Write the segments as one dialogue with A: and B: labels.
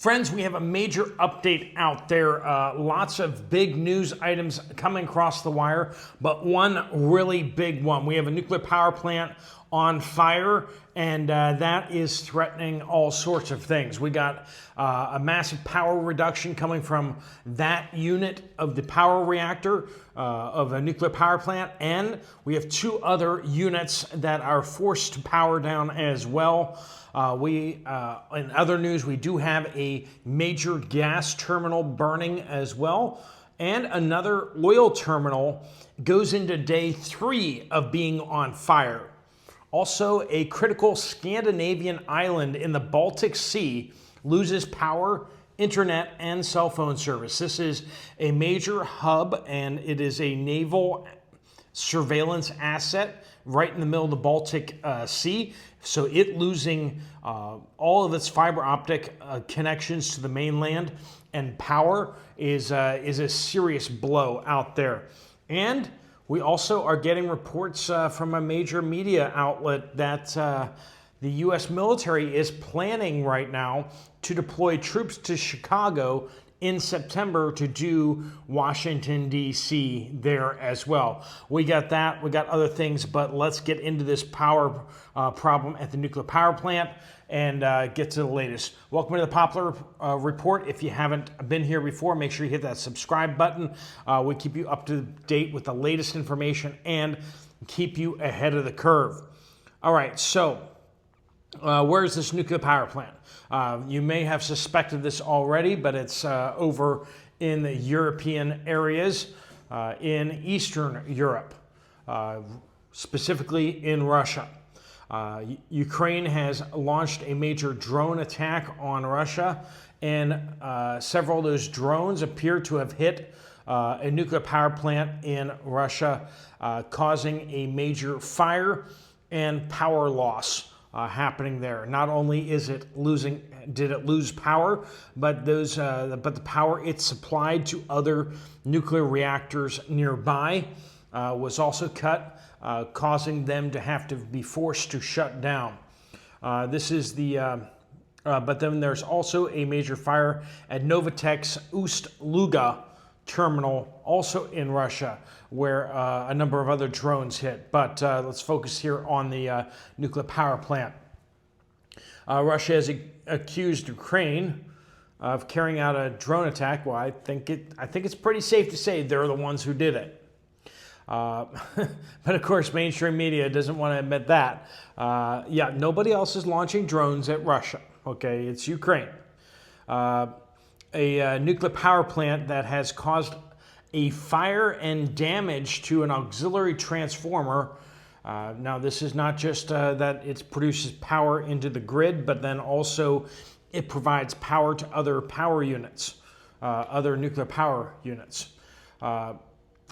A: Friends, we have a major update out there. Lots of big news items coming across the wire, but one really big one. We have a nuclear power plant on fire, and that is threatening all sorts of things. We got a massive power reduction coming from that unit of the power reactor of a nuclear power plant, and we have two other units that are forced to power down as well. In other news, we do have a major gas terminal burning as well, and another oil terminal goes into day 3 of being on fire. Also, a critical Scandinavian island in the Baltic Sea loses power, internet, and cell phone service. This is a major hub, and it is a naval surveillance asset right in the middle of the Baltic Sea. So it losing all of its fiber optic connections to the mainland and power is a serious blow out there. And we also are getting reports from a major media outlet that the U.S. military is planning right now to deploy troops to Chicago in September to do Washington, D.C. there as well. We got that, we got other things, but let's get into this power problem at the nuclear power plant and get to the latest. Welcome to the Poplar Report. If you haven't been here before, make sure you hit that subscribe button. We keep you up to date with the latest information and keep you ahead of the curve. All right, so where's this nuclear power plant? You may have suspected this already, but it's over in the European areas, in Eastern Europe, specifically in Russia. Ukraine has launched a major drone attack on Russia, and several of those drones appear to have hit a nuclear power plant in Russia, causing a major fire and power loss happening there. Not only is it did it lose power, but the power it supplied to other nuclear reactors nearby was also cut, causing them to have to be forced to shut down. This is the. But then there's also a major fire at Novatek's Ust-Luga terminal, also in Russia, where a number of other drones hit. But let's focus here on the nuclear power plant. Russia has accused Ukraine of carrying out a drone attack. Well, I think it's pretty safe to say they're the ones who did it. But of course, mainstream media doesn't want to admit that. Yeah, nobody else is launching drones at Russia. Okay, it's Ukraine. A nuclear power plant that has caused a fire and damage to an auxiliary transformer. Now, this is not just that it produces power into the grid, but then also it provides power to other power units, other nuclear power units.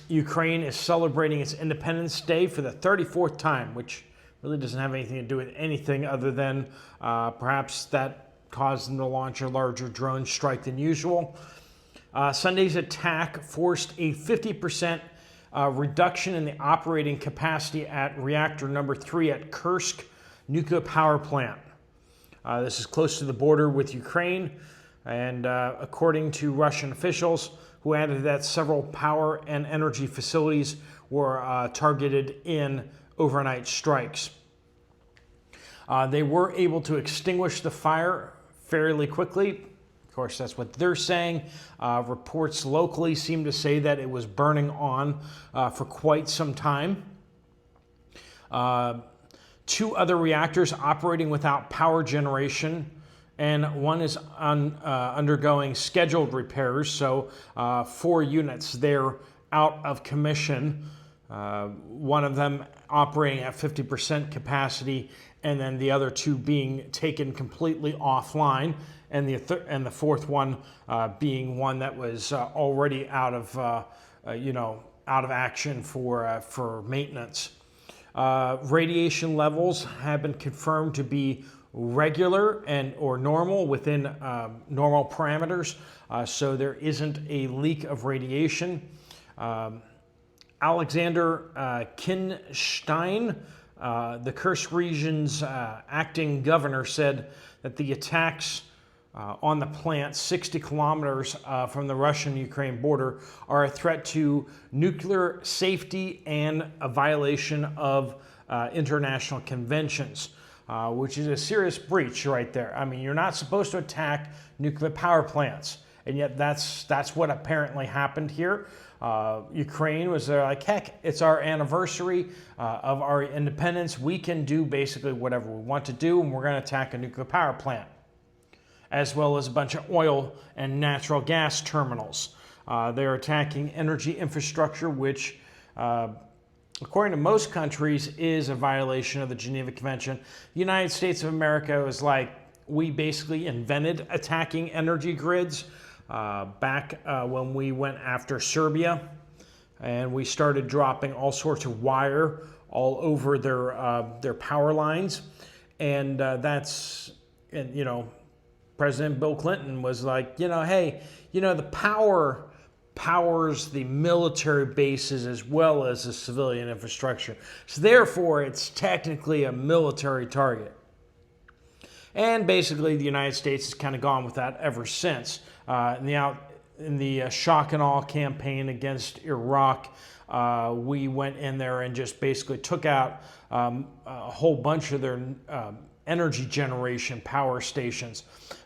A: Ukraine is celebrating its Independence Day for the 34th time, which really doesn't have anything to do with anything other than perhaps that caused them to launch a larger drone strike than usual. Sunday's attack forced a 50% reduction in the operating capacity at reactor number 3 at Kursk nuclear power plant. This is close to the border with Ukraine, and according to Russian officials, who added that several power and energy facilities were targeted in overnight strikes. They were able to extinguish the fire fairly quickly. Of course, that's what they're saying. Reports locally seem to say that it was burning on for quite some time. 2 other reactors operating without power generation, and one is undergoing scheduled repairs, so 4 units there out of commission, one of them operating at 50% capacity, and then the other 2 being taken completely offline, and the fourth one being one that was already out of action for maintenance. Radiation levels have been confirmed to be regular or normal within normal parameters, so there isn't a leak of radiation. Alexander Kinstein, the Kursk region's acting governor, said that the attacks on the plant 60 kilometers from the Russian-Ukraine border are a threat to nuclear safety and a violation of international conventions, which is a serious breach right there. I mean, you're not supposed to attack nuclear power plants, and yet that's what apparently happened here. Ukraine was like, heck, it's our anniversary of our independence. We can do basically whatever we want to do, and we're going to attack a nuclear power plant, as well as a bunch of oil and natural gas terminals. They're attacking energy infrastructure, which, according to most countries, is a violation of the Geneva Convention. The United States of America was like, we basically invented attacking energy grids back when we went after Serbia, and we started dropping all sorts of wire all over their power lines, and President Bill Clinton was like, hey, the power powers the military bases as well as the civilian infrastructure. So therefore, it's technically a military target. And basically, the United States has kind of gone with that ever since. In the shock and awe campaign against Iraq, we went in there and just basically took out a whole bunch of their energy generation power stations.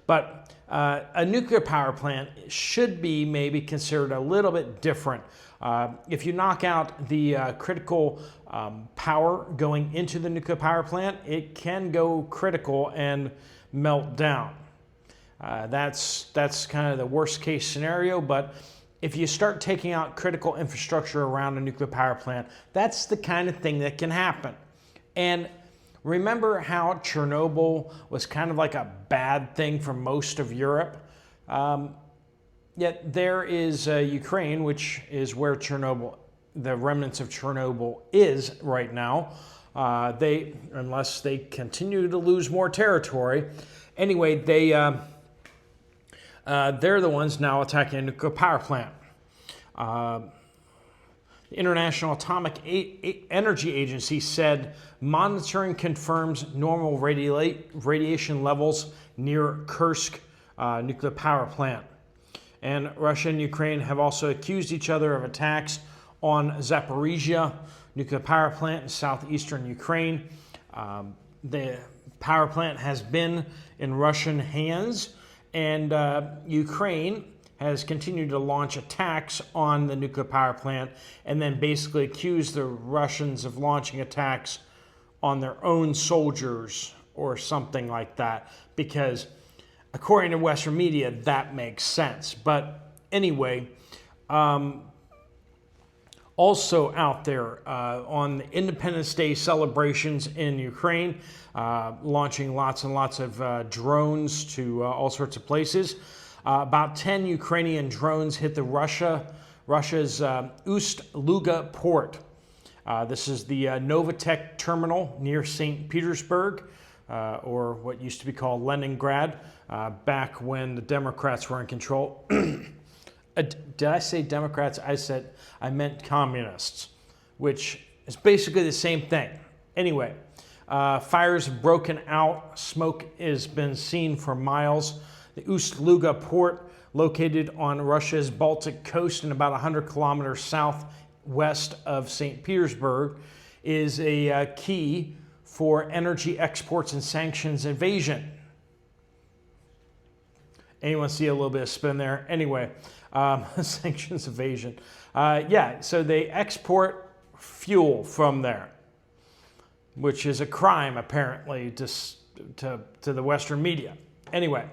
A: But a nuclear power plant should be maybe considered a little bit different. If you knock out the critical power going into the nuclear power plant, it can go critical and melt down. That's kind of the worst case scenario, but if you start taking out critical infrastructure around a nuclear power plant, that's the kind of thing that can happen. And remember how Chernobyl was kind of like a bad thing for most of Europe? Yet there is Ukraine, which is where the remnants of Chernobyl is right now. Unless they continue to lose more territory. Anyway, they're the ones now attacking a nuclear power plant. The International Atomic Energy Agency said monitoring confirms normal radiation levels near Kursk nuclear power plant. And Russia and Ukraine have also accused each other of attacks on Zaporizhia nuclear power plant in southeastern Ukraine. The power plant has been in Russian hands, and Ukraine has continued to launch attacks on the nuclear power plant and then basically accused the Russians of launching attacks on their own soldiers or something like that, because according to Western media, that makes sense. But anyway, also out there on the Independence Day celebrations in Ukraine, launching lots and lots of drones to all sorts of places. About 10 Ukrainian drones hit Russia's Ust-Luga port. This is the Novatek terminal near St. Petersburg, or what used to be called Leningrad, back when the Democrats were in control. Did I say Democrats? I meant communists, which is basically the same thing. Anyway, fires have broken out. Smoke has been seen for miles. The Ust-Luga port, located on Russia's Baltic coast and about 100 kilometers southwest of St. Petersburg, is a key for energy exports and sanctions evasion. Anyone see a little bit of spin there? Anyway, sanctions evasion. So they export fuel from there, which is a crime apparently to the Western media. Anyway.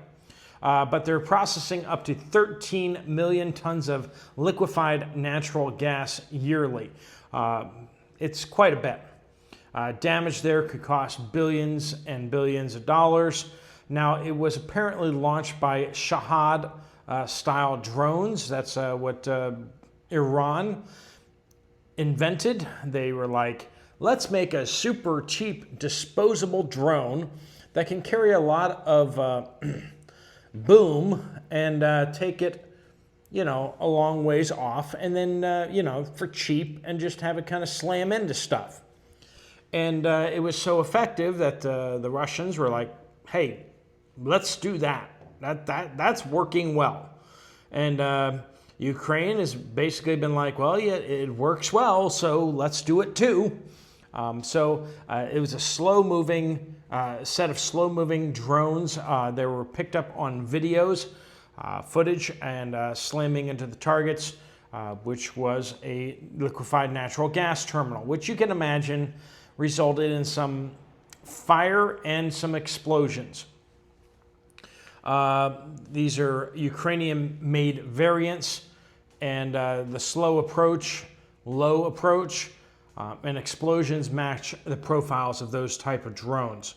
A: But they're processing up to 13 million tons of liquefied natural gas yearly. It's quite a bit. Damage there could cost billions and billions of dollars. Now, it was apparently launched by Shahad-style drones. That's what Iran invented. They were like, let's make a super cheap disposable drone that can carry a lot of boom and take it, a long ways off, and then, for cheap, and just have it kind of slam into stuff. And it was so effective that the Russians were like, hey, let's do that. That's working well. And Ukraine has basically been like, well, yeah, it works well, so let's do it too. It was a slow-moving set of slow-moving drones. They were picked up on videos, footage, and slamming into the targets, which was a liquefied natural gas terminal, which you can imagine resulted in some fire and some explosions. These are Ukrainian-made variants, and the slow approach, low approach, and explosions match the profiles of those type of drones.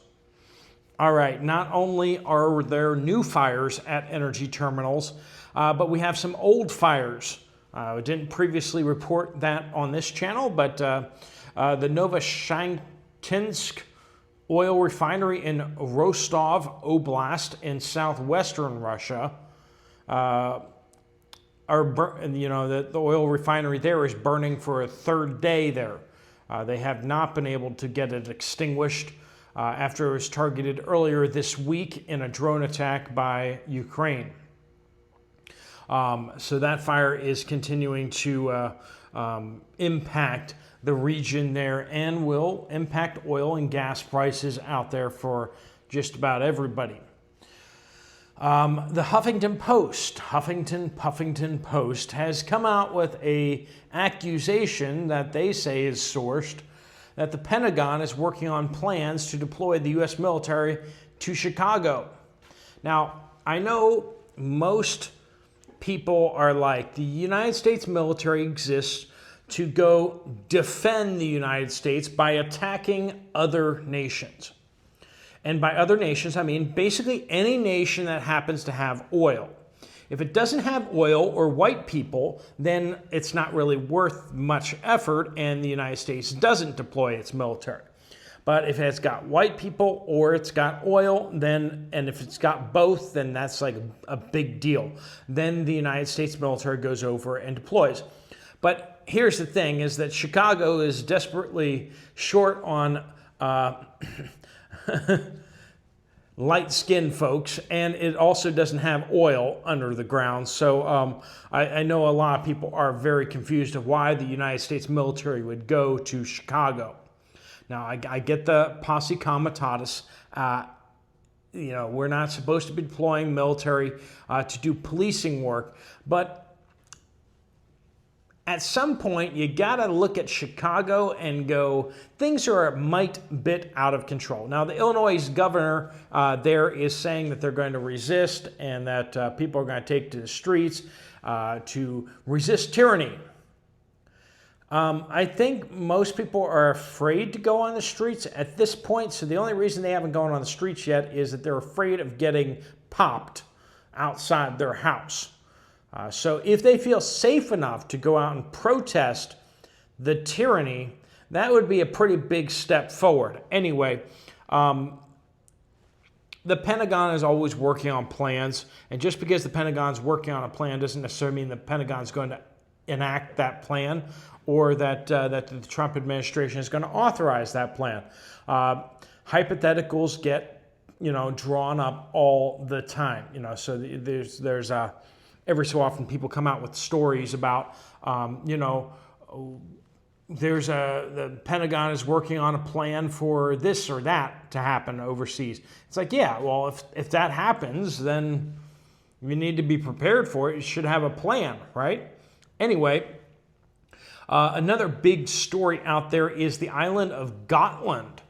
A: All right, not only are there new fires at energy terminals, but we have some old fires. We didn't previously report that on this channel, but the Novoshanktinsk oil refinery in Rostov Oblast in southwestern Russia, the oil refinery there is burning for a third day there. They have not been able to get it extinguished after it was targeted earlier this week in a drone attack by Ukraine. So that fire is continuing to impact the region there and will impact oil and gas prices out there for just about everybody. The Huffington Post has come out with a accusation that they say is sourced that the Pentagon is working on plans to deploy the U.S. military to Chicago. Now, I know most people are like, the United States military exists to go defend the United States by attacking other nations. And by other nations, I mean basically any nation that happens to have oil. If it doesn't have oil or white people, then it's not really worth much effort, and the United States doesn't deploy its military. But if it's got white people or it's got oil, and if it's got both, then that's like a big deal. Then the United States military goes over and deploys. But here's the thing, is that Chicago is desperately short on light-skinned folks, and it also doesn't have oil under the ground. So I know a lot of people are very confused of why the United States military would go to Chicago. Now, I get the posse comitatus. We're not supposed to be deploying military to do policing work, but at some point, you gotta look at Chicago and go, things are a bit out of control. Now, the Illinois governor there is saying that they're going to resist and that people are going to take to the streets to resist tyranny. I think most people are afraid to go on the streets at this point, so the only reason they haven't gone on the streets yet is that they're afraid of getting popped outside their house. So if they feel safe enough to go out and protest the tyranny, that would be a pretty big step forward. Anyway, the Pentagon is always working on plans, and just because the Pentagon's working on a plan doesn't necessarily mean the Pentagon's going to enact that plan or that the Trump administration is going to authorize that plan. Hypotheticals get drawn up all the time. So there's every so often people come out with stories about, the Pentagon is working on a plan for this or that to happen overseas. It's like, yeah, well, if that happens, then you need to be prepared for it. You should have a plan, right? Anyway, another big story out there is the island of Gotland,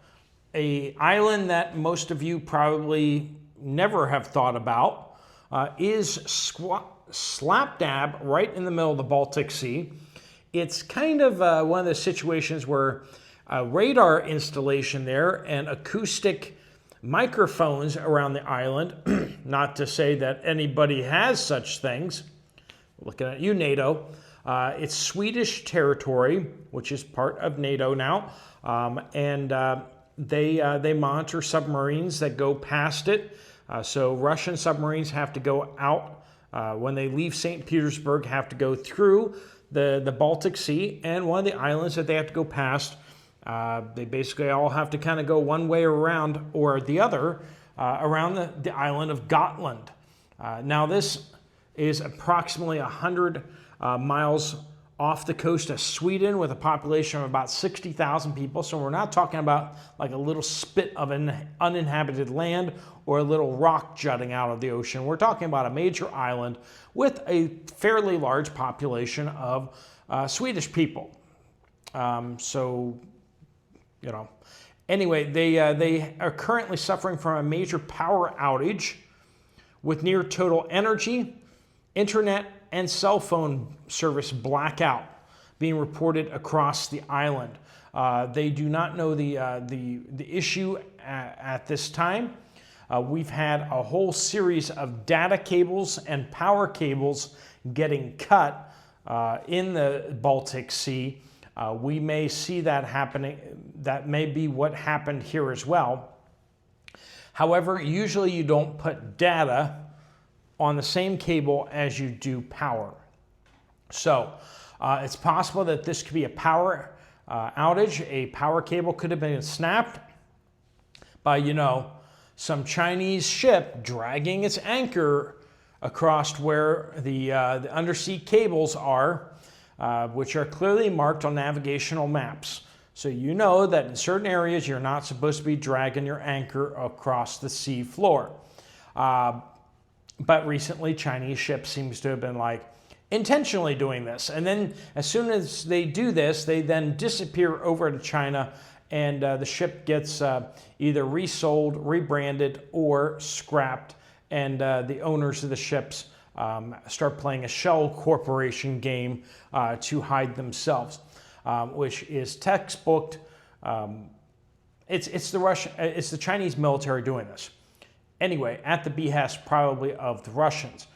A: an island that most of you probably never have thought about, is slap dab right in the middle of the Baltic Sea. It's kind of one of those situations where a radar installation there and acoustic microphones around the island, not to say that anybody has such things, looking at you, NATO. It's Swedish territory, which is part of NATO now, and they monitor submarines that go past it. So Russian submarines have to go out when they leave St. Petersburg, have to go through the Baltic Sea, and one of the islands that they have to go past, they basically all have to kind of go one way around or the other around the island of Gotland. Now this is approximately 100 miles off the coast of Sweden with a population of about 60,000 people. So we're not talking about like a little spit of an uninhabited land or a little rock jutting out of the ocean. We're talking about a major island with a fairly large population of Swedish people. Anyway, they are currently suffering from a major power outage with near total energy, internet, and cell phone service blackout being reported across the island. They do not know the issue at this time. We've had a whole series of data cables and power cables getting cut in the Baltic Sea. We may see that happening. That may be what happened here as well. However, usually you don't put data on the same cable as you do power. So it's possible that this could be a power outage. A power cable could have been snapped by, some Chinese ship dragging its anchor across where the undersea cables are, which are clearly marked on navigational maps. So you know that in certain areas you're not supposed to be dragging your anchor across the sea floor. But recently, Chinese ships seems to have been intentionally doing this. And then as soon as they do this, they then disappear over to China and the ship gets either resold, rebranded, or scrapped. And the owners of the ships start playing a shell corporation game to hide themselves, which is textbook. It's the Chinese military doing this. Anyway, at the behest probably of the Russians.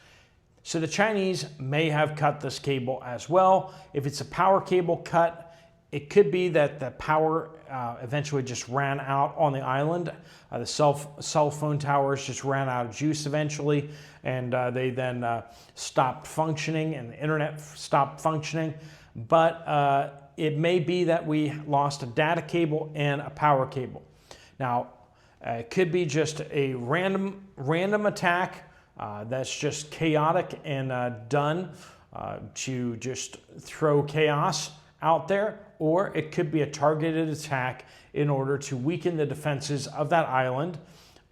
A: So the Chinese may have cut this cable as well. If it's a power cable cut, it could be that the power eventually just ran out on the island. The cell phone towers just ran out of juice eventually, and they then stopped functioning, and the internet stopped functioning. But it may be that we lost a data cable and a power cable. Now, it could be just a random attack that's just chaotic and done to just throw chaos out there, or it could be a targeted attack in order to weaken the defenses of that island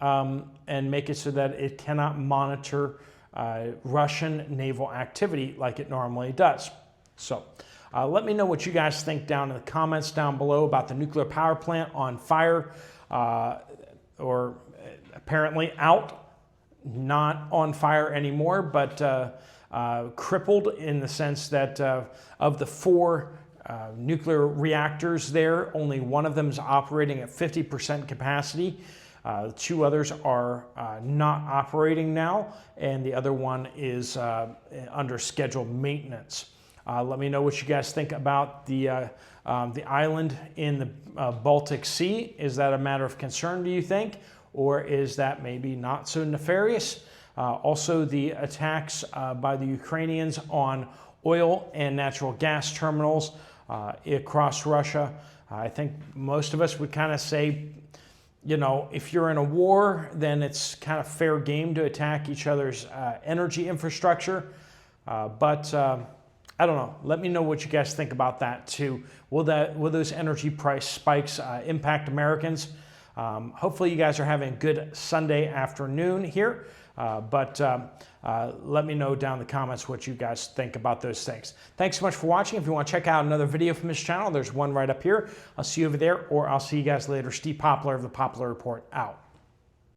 A: and make it so that it cannot monitor Russian naval activity like it normally does. So let me know what you guys think down in the comments down below about the nuclear power plant on fire, or apparently out, not on fire anymore, but crippled in the sense that of the 4 nuclear reactors there, only one of them is operating at 50% capacity. 2 others are not operating now, and the other one is under scheduled maintenance. Let me know what you guys think about the island in the Baltic Sea. Is that a matter of concern, do you think? Or is that maybe not so nefarious? Also, the attacks by the Ukrainians on oil and natural gas terminals across Russia. I think most of us would kind of say, if you're in a war, then it's kind of fair game to attack each other's energy infrastructure. But I don't know. Let me know what you guys think about that too. Will those energy price spikes impact Americans? Hopefully you guys are having a good Sunday afternoon here. But let me know down in the comments what you guys think about those things. Thanks so much for watching. If you want to check out another video from this channel, there's one right up here. I'll see you over there, or I'll see you guys later. Steve Poplar of the Poplar Report out.